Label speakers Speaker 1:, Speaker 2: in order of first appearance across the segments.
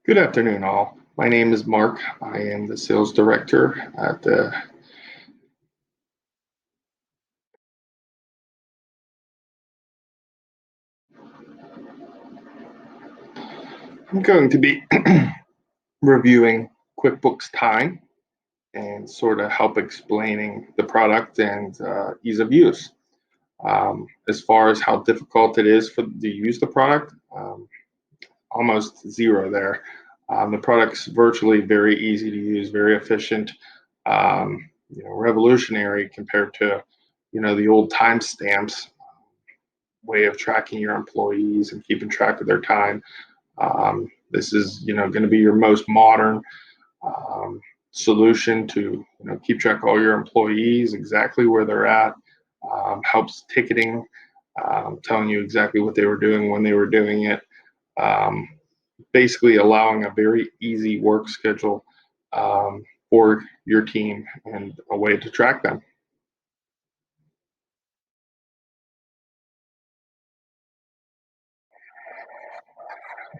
Speaker 1: Good afternoon, all. My name is Mark. I am the sales director at I'm going to be reviewing QuickBooks Time and sort of help explaining the product and ease of use. As far as how difficult it is to use the product, almost zero there. The product's virtually very easy to use, very efficient, revolutionary compared to, the old timestamps way of tracking your employees and keeping track of their time. This is, going to be your most modern um, solution to, keep track of all your employees, exactly where they're at. Helps ticketing, telling you exactly what they were doing when they were doing it. Um, Basically, allowing a very easy work schedule for your team and a way to track them.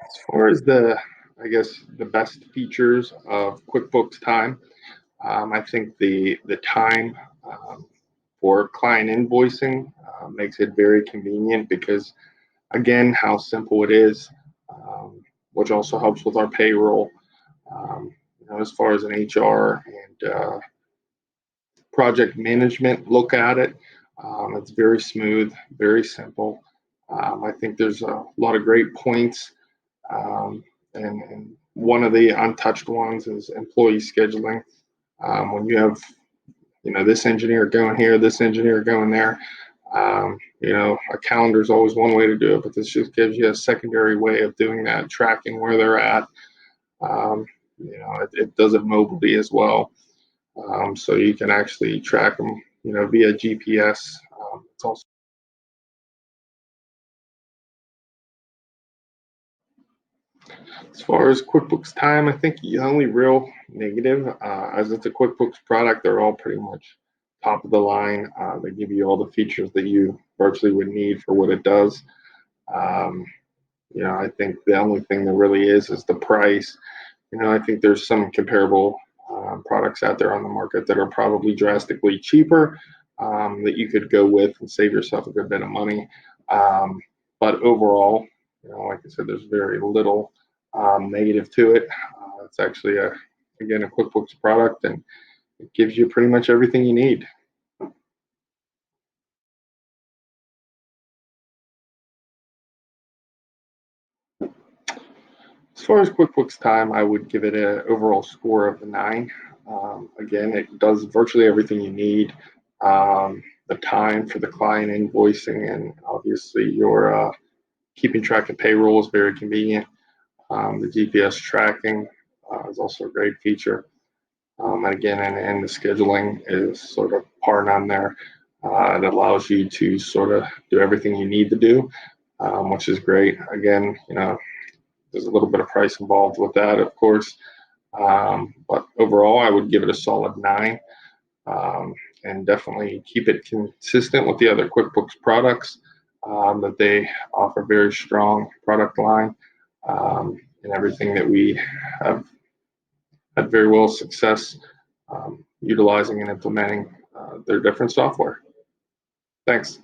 Speaker 1: As far as I guess, the best features of QuickBooks Time, I think the time for client invoicing makes it very convenient because, again, how simple it is, which also helps with our payroll. As far as an HR and project management look at it, it's very smooth, very simple. I think there's a lot of great points, and one of the untouched ones is employee scheduling. When you have this engineer going here, this engineer going there. A calendar is always one way to do it, but this just gives you a secondary way of doing that, tracking where they're at. It does it mobily as well, so you can actually track them, via GPS. It's also As far as QuickBooks Time, I think the only real negative, as it's a QuickBooks product, they're all pretty much top of the line. They give you all the features that you virtually would need for what it does. Um, I think the only thing that really is the price. I think there's some comparable products out there on the market that are probably drastically cheaper, that you could go with and save yourself a good bit of money. Um, but overall, like I said, there's very little negative to it. It's actually again, a QuickBooks product, and it gives you pretty much everything you need. As far as QuickBooks Time, I would give it an overall score of a 9. Again, it does virtually everything you need. The time for the client invoicing and obviously your keeping track of payroll is very convenient. The GPS tracking is also a great feature. And again, and the scheduling is sort of par none there. It allows you to sort of do everything you need to do, which is great. Again, there's a little bit of price involved with that, of course. But overall, I would give it a solid 9, and definitely keep it consistent with the other QuickBooks products, that they offer very strong product line, and everything that we have had very well success utilizing and implementing their different software. Thanks.